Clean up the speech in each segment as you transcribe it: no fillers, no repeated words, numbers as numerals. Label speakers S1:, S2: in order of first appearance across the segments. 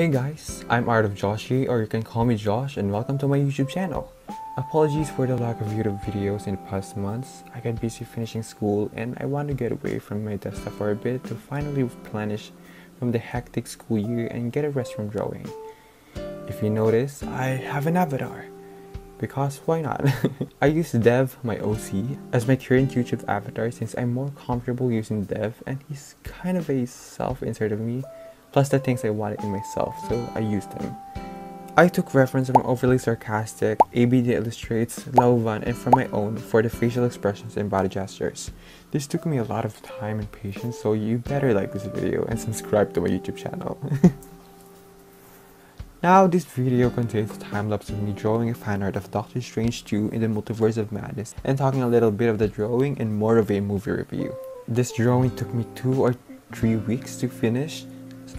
S1: Hey guys, I'm Art of Joshi, or you can call me Josh, and welcome to my YouTube channel. Apologies for the lack of YouTube videos in the past months. I got busy finishing school and I want to get away from my desktop for a bit to finally replenish from the hectic school year and get a rest from drawing. If you notice, I have an avatar. Because why not? I use Dev, my OC, as my current YouTube avatar since I'm more comfortable using Dev and he's kind of a self-insert of me, plus the things I wanted in myself, so I used him. I took reference from Overly Sarcastic, ABD Illustrates, Lauvan, and from my own for the facial expressions and body gestures. This took me a lot of time and patience, so you better like this video and subscribe to my YouTube channel. Now, this video contains a time-lapse of me drawing a fan art of Doctor Strange 2 in the Multiverse of Madness and talking a little bit of the drawing and more of a movie review. This drawing took me 2 or 3 weeks to finish.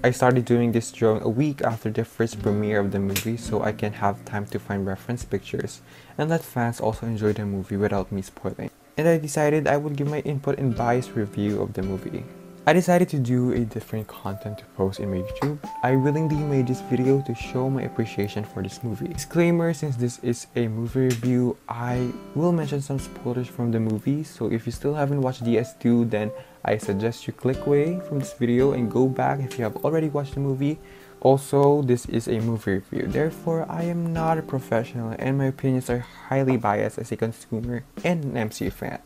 S1: I started doing this drawing a week after the first premiere of the movie so I can have time to find reference pictures and let fans also enjoy the movie without me spoiling. And I decided I would give my input and biased review of the movie. I decided to do a different content to post in my YouTube. I willingly made this video to show my appreciation for this movie. Disclaimer, since this is a movie review, I will mention some spoilers from the movie, so if you still haven't watched DS2, then I suggest you click away from this video and go back if you have already watched the movie. Also, this is a movie review, therefore I am not a professional and my opinions are highly biased as a consumer and an MCU fan.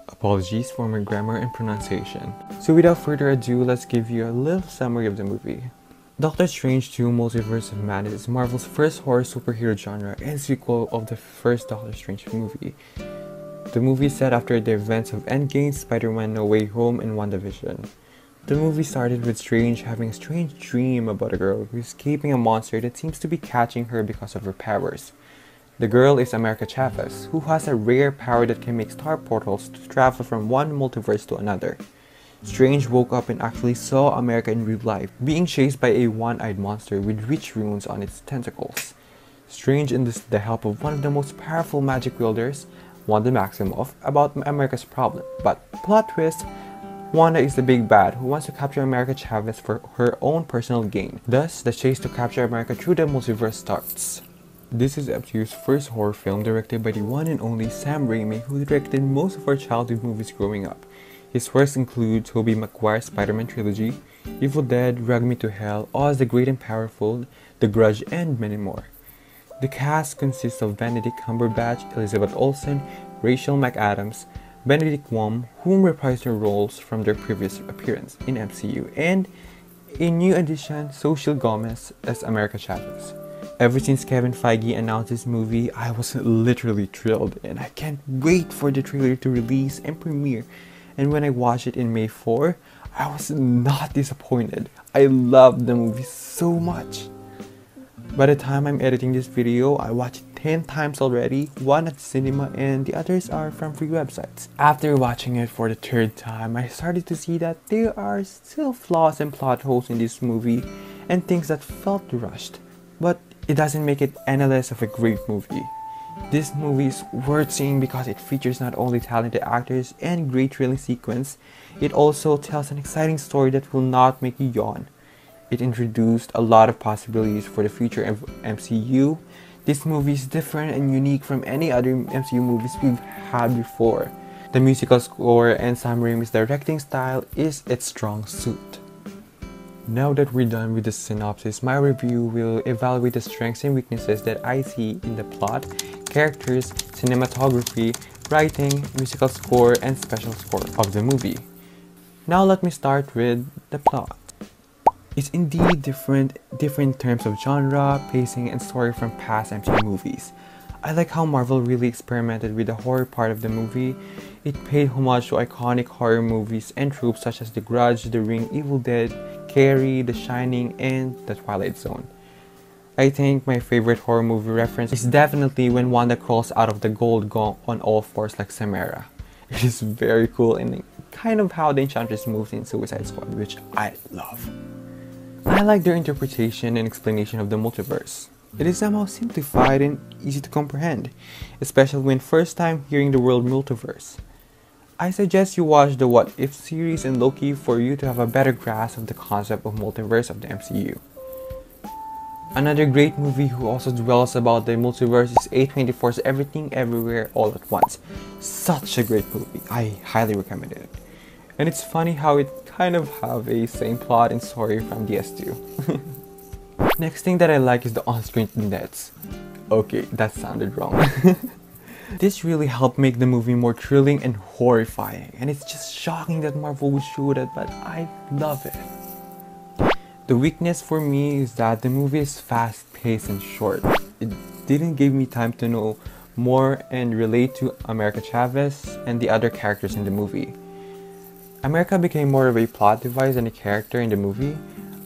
S1: Apologies for my grammar and pronunciation. So without further ado, let's give you a little summary of the movie. Doctor Strange 2 Multiverse of Madness is Marvel's first horror superhero genre and sequel of the first Doctor Strange movie. The movie is set after the events of Endgame, Spider-Man No Way Home, and WandaVision. The movie started with Strange having a strange dream about a girl who is escaping a monster that seems to be catching her because of her powers. The girl is America Chavez, who has a rare power that can make star portals to travel from one multiverse to another. Strange woke up and actually saw America in real life, being chased by a one-eyed monster with rich runes on its tentacles. Strange enlisted the help of one of the most powerful magic wielders, Wanda Maximoff, about America's problem. But, plot twist, Wanda is the big bad who wants to capture America Chavez for her own personal gain. Thus, the chase to capture America through the multiverse starts. This is MCU's first horror film directed by the one and only Sam Raimi, who directed most of our childhood movies growing up. His works include Tobey Maguire's Spider-Man trilogy, Evil Dead, Drag Me to Hell, Oz the Great and Powerful, The Grudge, and many more. The cast consists of Benedict Cumberbatch, Elizabeth Olsen, Rachel McAdams, Benedict Wong, whom reprised their roles from their previous appearance in MCU, and a new addition, Xochitl Gomez as America Chavez. Ever since Kevin Feige announced this movie, I was literally thrilled and I can't wait for the trailer to release and premiere. And when I watched it in May 4, I was not disappointed. I loved the movie so much. By the time I'm editing this video, I watched it 10 times already, one at the cinema and the others are from free websites. After watching it for the 3rd time, I started to see that there are still flaws and plot holes in this movie and things that felt rushed. But it doesn't make it any less of a great movie. This movie is worth seeing because it features not only talented actors and great thrilling sequence, it also tells an exciting story that will not make you yawn. It introduced a lot of possibilities for the future of MCU. This movie is different and unique from any other MCU movies we've had before. The musical score and Sam Raimi's directing style is its strong suit. Now that we're done with the synopsis, my review will evaluate the strengths and weaknesses that I see in the plot, characters, cinematography, writing, musical score, and special score of the movie. Now let me start with the plot. It's indeed different in terms of genre, pacing, and story from past MCU movies. I like how Marvel really experimented with the horror part of the movie. It paid homage to iconic horror movies and tropes such as The Grudge, The Ring, Evil Dead, Carrie, The Shining, and The Twilight Zone. I think my favorite horror movie reference is definitely when Wanda crawls out of the gold gong on all fours like Samara. It is very cool and kind of how the Enchantress moves in Suicide Squad, which I love. I like their interpretation and explanation of the multiverse. It is somehow simplified and easy to comprehend, especially when first time hearing the word multiverse. I suggest you watch the What If series and Loki for you to have a better grasp of the concept of multiverse of the MCU. Another great movie who also dwells about the multiverse is A24's Everything Everywhere All at Once. Such a great movie. I highly recommend it. And it's funny how it kind of have a same plot and story from DS2. Next thing that I like is the on-screen vignettes. Okay, that sounded wrong. This really helped make the movie more thrilling and horrifying, and it's just shocking that Marvel would show that, but I love it. The weakness for me is that the movie is fast-paced and short. It didn't give me time to know more and relate to America Chavez and the other characters in the movie. America became more of a plot device than a character in the movie.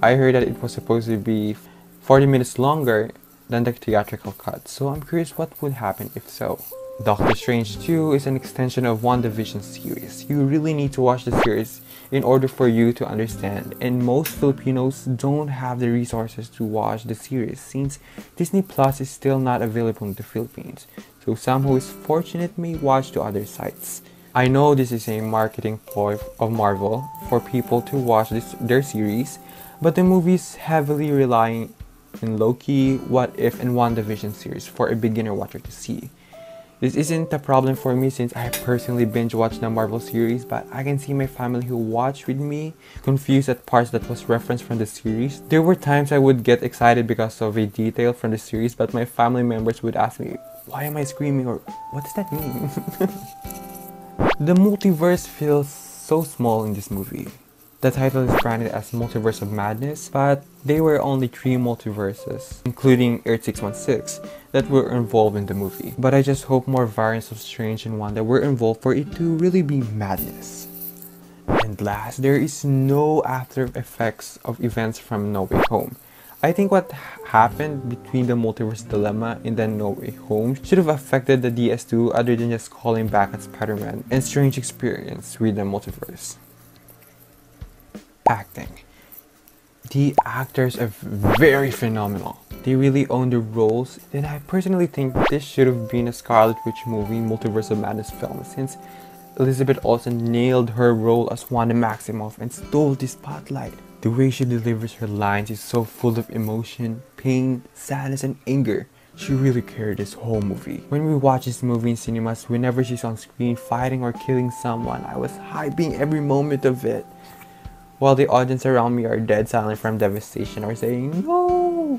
S1: I heard that it was supposed to be 40 minutes longer than the theatrical cut, so I'm curious what would happen if so. Doctor Strange 2 is an extension of WandaVision series. You really need to watch the series in order for you to understand, and most Filipinos don't have the resources to watch the series since Disney Plus is still not available in the Philippines, so some who is fortunate may watch to other sites. I know this is a marketing ploy of Marvel for people to watch their series, but the movie is heavily relying on Loki, What If, and WandaVision series for a beginner watcher to see. This isn't a problem for me since I personally binge watched the Marvel series, but I can see my family who watched with me confused at parts that was referenced from the series. There were times I would get excited because of a detail from the series, but my family members would ask me, why am I screaming, or what does that mean? The multiverse feels so small in this movie. The title is branded as Multiverse of Madness, but there were only 3 multiverses, including Earth 616, that were involved in the movie. But I just hope more variants of Strange and Wanda were involved for it to really be madness. And last, there is no after effects of events from No Way Home. I think what happened between the multiverse dilemma and then No Way Home should have affected the DS2 other than just calling back at Spider-Man and Strange experience with the multiverse. Acting. The actors are very phenomenal. They really own their roles, and I personally think this should have been a Scarlet Witch movie Multiverse of Madness film since Elizabeth Olsen nailed her role as Wanda Maximoff and stole the spotlight. The way she delivers her lines is so full of emotion, pain, sadness, and anger. She really carried this whole movie. When we watch this movie in cinemas, whenever she's on screen fighting or killing someone, I was hyping every moment of it. While the audience around me are dead silent from devastation or saying, no!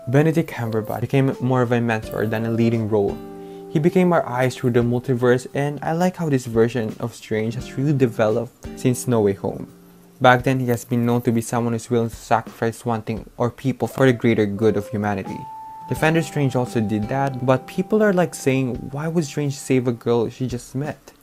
S1: Benedict Cumberbatch became more of a mentor than a leading role. He became our eyes through the multiverse, and I like how this version of Strange has really developed since No Way Home. Back then, he has been known to be someone who's willing to sacrifice one thing or people for the greater good of humanity. Defender Strange also did that, but people are like saying, why would Strange save a girl she just met?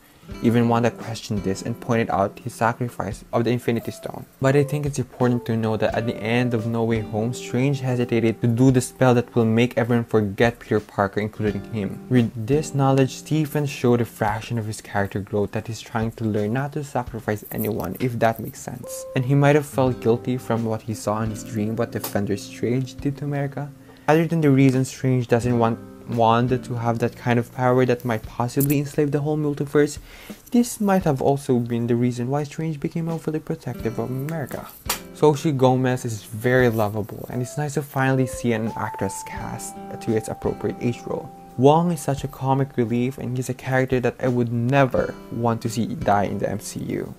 S1: Even Wanda questioned this and pointed out his sacrifice of the Infinity Stone. But I think it's important to know that at the end of No Way Home, Strange hesitated to do the spell that will make everyone forget Peter Parker, including him. With this knowledge, Stephen showed a fraction of his character growth that he's trying to learn not to sacrifice anyone, if that makes sense. And he might have felt guilty from what he saw in his dream what Defender Strange did to America. Other than the reason Strange doesn't want Wanda to have that kind of power that might possibly enslave the whole multiverse, this might have also been the reason why Strange became overly protective of America. Xochitl Gomez is very lovable, and it's nice to finally see an actress cast to its appropriate age role. Wong is such a comic relief, and he's a character that I would never want to see die in the MCU.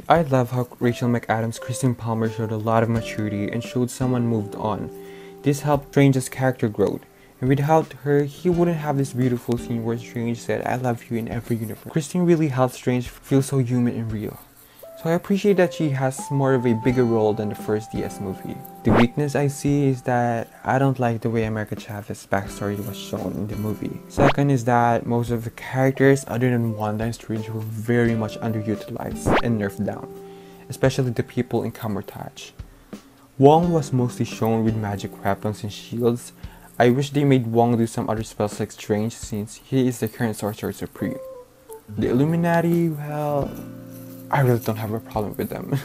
S1: I love how Rachel McAdams' Kristen Palmer showed a lot of maturity and showed someone moved on. This helped Strange's character growth. And without her, he wouldn't have this beautiful scene where Strange said, I love you in every universe. Kristen really helped Strange feel so human and real. So I appreciate that she has more of a bigger role than the first DS movie. The weakness I see is that I don't like the way America Chavez's backstory was shown in the movie. Second is that most of the characters other than Wanda and Strange were very much underutilized and nerfed down, especially the people in Camotage. Wong was mostly shown with magic weapons and shields. I wish they made Wong do some other spells like Strange since he is the current Sorcerer Supreme. The Illuminati, well, I really don't have a problem with them.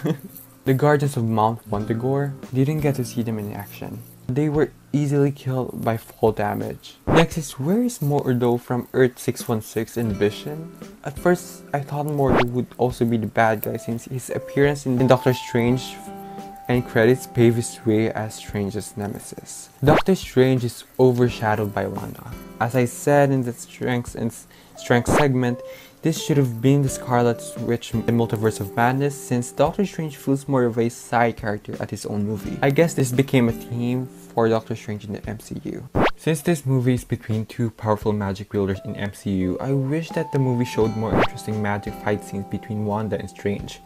S1: The Guardians of Mount Wundagore, didn't get to see them in action. They were easily killed by fall damage. Next is, where is Mordo from Earth 616 and Vision? At first, I thought Mordo would also be the bad guy since his appearance in Doctor Strange and credits pave his way as Strange's nemesis. Doctor Strange is overshadowed by Wanda. As I said in the strengths segment, this should have been the Scarlet Witch in Multiverse of Madness, since Doctor Strange feels more of a side character at his own movie. I guess this became a theme for Doctor Strange in the MCU. Since this movie is between two powerful magic wielders in MCU, I wish that the movie showed more interesting magic fight scenes between Wanda and Strange.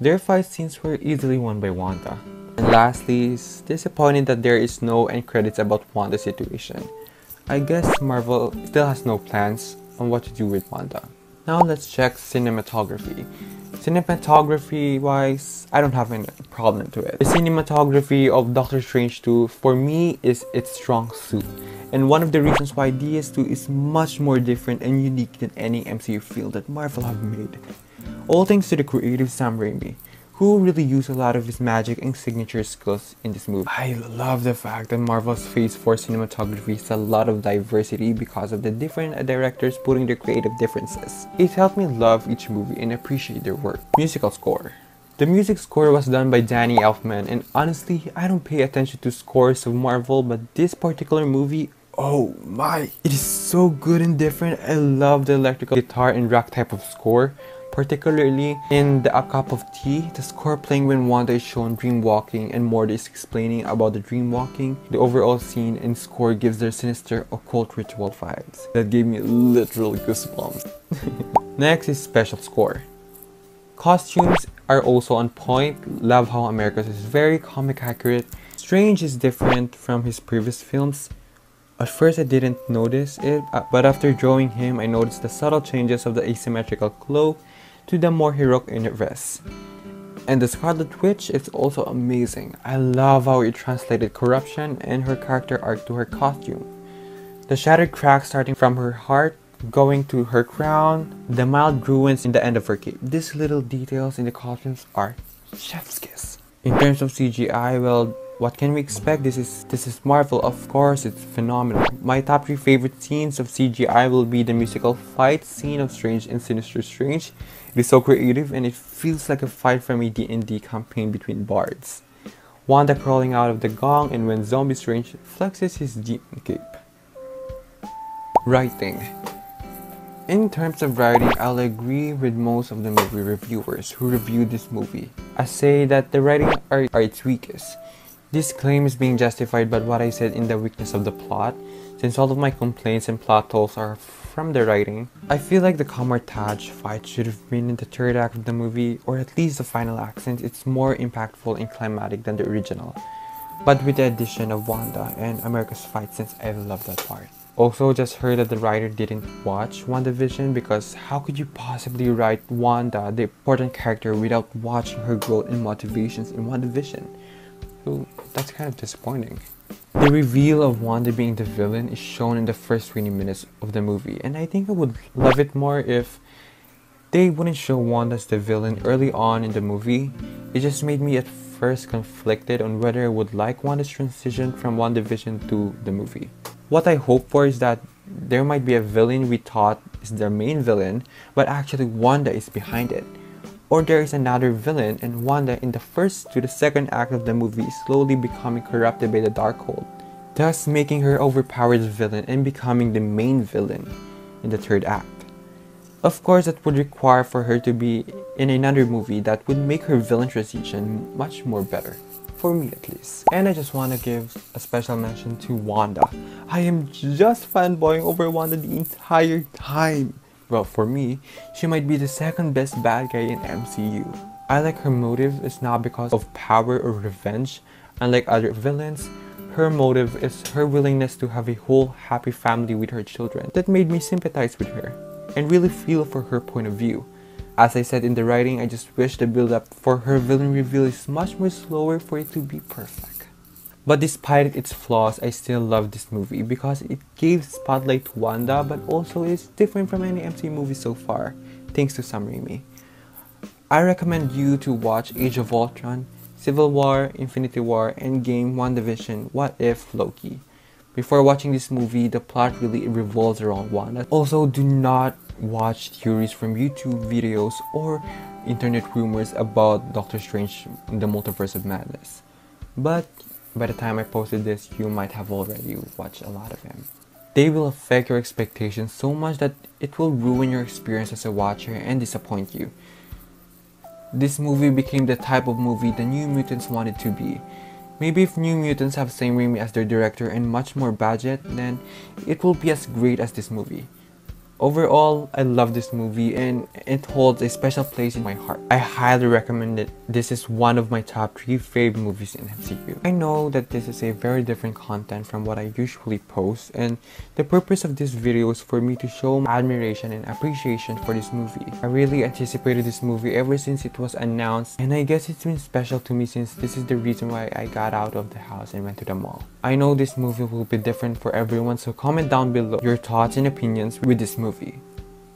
S1: Their fight scenes were easily won by Wanda. And lastly, it's disappointing that there is no end credits about Wanda's situation. I guess Marvel still has no plans on what to do with Wanda. Now let's check cinematography. Cinematography wise, I don't have any problem to it. The cinematography of Doctor Strange 2 for me is its strong suit. And one of the reasons why DS2 is much more different and unique than any MCU film that Marvel have made. All thanks to the creative Sam Raimi, who really used a lot of his magic and signature skills in this movie. I love the fact that Marvel's Phase 4 cinematography has a lot of diversity because of the different directors putting their creative differences. It helped me love each movie and appreciate their work. Musical score. The music score was done by Danny Elfman, and honestly, I don't pay attention to scores of Marvel, but this particular movie, oh my, it is so good and different. I love the electrical guitar and rock type of score. Particularly in the A Cup of Tea, the score playing when Wanda is shown dreamwalking and Morty is explaining about the dreamwalking. The overall scene and score gives their sinister occult ritual vibes. That gave me literal goosebumps. Next is special score. Costumes are also on point. Love how America is very comic accurate. Strange is different from his previous films. At first I didn't notice it, but after drawing him I noticed the subtle changes of the asymmetrical cloak to the more heroic inner vest. And the Scarlet Witch is also amazing. I love how it translated corruption and her character arc to her costume. The shattered cracks starting from her heart, going to her crown, the mild ruins in the end of her cape. These little details in the costumes are chef's kiss. In terms of CGI, well, what can we expect? This is Marvel, of course, it's phenomenal. My top 3 favorite scenes of CGI will be the musical fight scene of Strange and Sinister Strange. It is so creative and it feels like a fight from a D&D campaign between bards. Wanda crawling out of the gong and when Zombie Strange flexes his demon cape. Writing. In terms of writing, I'll agree with most of the movie reviewers who reviewed this movie. I say that the writing are its weakest. This claim is being justified by what I said in the weakness of the plot, since all of my complaints and plot holes are from the writing. I feel like the Kamartaj fight should have been in the third act of the movie, or at least the final act, since it's more impactful and climatic than the original. But with the addition of Wanda and America's fight, since I love that part. Also, just heard that the writer didn't watch WandaVision, because how could you possibly write Wanda, the important character, without watching her growth and motivations in WandaVision? So that's kind of disappointing. The reveal of Wanda being the villain is shown in the first 20 minutes of the movie, and I think I would love it more if they wouldn't show Wanda as the villain early on in the movie. It just made me at first conflicted on whether I would like Wanda's transition from WandaVision to the movie. What I hope for is that there might be a villain we thought is the main villain, but actually Wanda is behind it. Or there is another villain and Wanda in the first to the second act of the movie is slowly becoming corrupted by the Darkhold, thus making her overpowered villain and becoming the main villain in the third act. Of course, that would require for her to be in another movie that would make her villain transition much more better. For me at least. And I just want to give a special mention to Wanda. I am just fanboying over Wanda the entire time. Well, for me, she might be the second best bad guy in MCU. I like her motive is not because of power or revenge. Unlike other villains, her motive is her willingness to have a whole happy family with her children. That made me sympathize with her and really feel for her point of view. As I said in the writing, I just wish the build-up for her villain reveal is much more slower for it to be perfect. But despite its flaws, I still love this movie because it gave spotlight to Wanda, but also is different from any MCU movie so far, thanks to Sam Raimi. I recommend you to watch Age of Ultron, Civil War, Infinity War, Endgame, WandaVision, What If, Loki. Before watching this movie, the plot really revolves around Wanda. Also, do not watched theories from YouTube videos or internet rumors about Doctor Strange in the Multiverse of Madness. But by the time I posted this, you might have already watched a lot of them. They will affect your expectations so much that it will ruin your experience as a watcher and disappoint you. This movie became the type of movie the New Mutants wanted to be. Maybe if New Mutants have Sam Raimi as their director and much more budget, then it will be as great as this movie. Overall, I love this movie and it holds a special place in my heart. I highly recommend it. This is one of my top 3 favorite movies in MCU. I know that this is a very different content from what I usually post, and the purpose of this video is for me to show my admiration and appreciation for this movie. I really anticipated this movie ever since it was announced, and I guess it's been special to me since this is the reason why I got out of the house and went to the mall. I know this movie will be different for everyone, so comment down below your thoughts and opinions with this movie.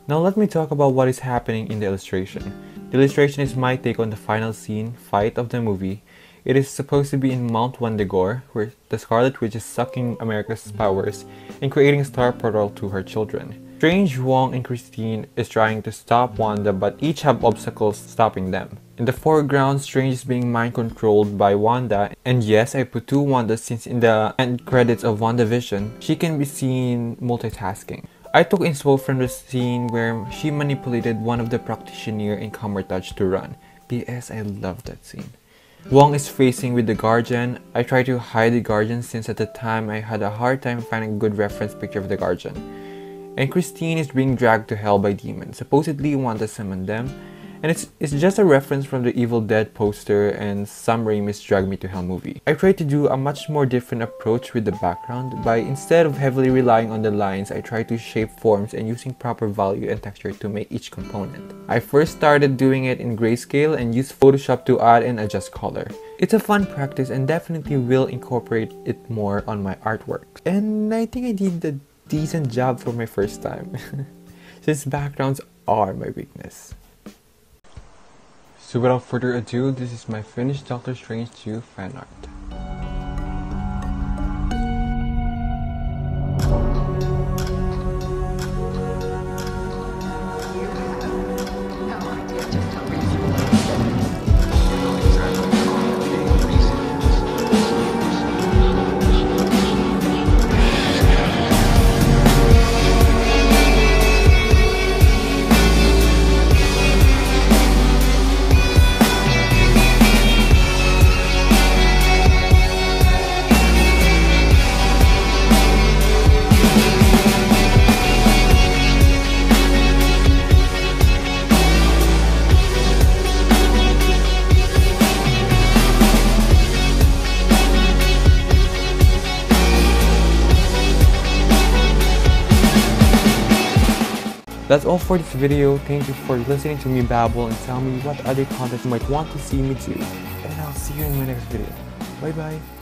S1: Now let me talk about what is happening in the illustration. The illustration is my take on the final scene, fight of the movie. It is supposed to be in Mount Wundagore, where the Scarlet Witch is sucking America's powers and creating a star portal to her children. Strange, Wong, and Christine is trying to stop Wanda, but each have obstacles stopping them. In the foreground, Strange is being mind-controlled by Wanda, and yes, I put 2 Wandas since in the end credits of WandaVision, she can be seen multitasking. I took inspo from the scene where she manipulated one of the practitioners in Cumberbatch to run. P.S. I love that scene. Wong is facing with the Guardian. I tried to hide the Guardian since at the time I had a hard time finding a good reference picture of the Guardian. And Christine is being dragged to hell by demons. Supposedly Wanda summoned them. And it's just a reference from the Evil Dead poster and Sam Raimi's Drag Me to Hell movie. I tried to do a much more different approach with the background by instead of heavily relying on the lines, I tried to shape forms and using proper value and texture to make each component. I first started doing it in grayscale and used Photoshop to add and adjust color. It's a fun practice and definitely will incorporate it more on my artwork. And I think I did a decent job for my first time, since backgrounds are my weakness. So without further ado, this is my finished Doctor Strange 2 fan art. That's all for this video. Thank you for listening to me babble and tell me what other content you might want to see me do. And I'll see you in my next video. Bye bye.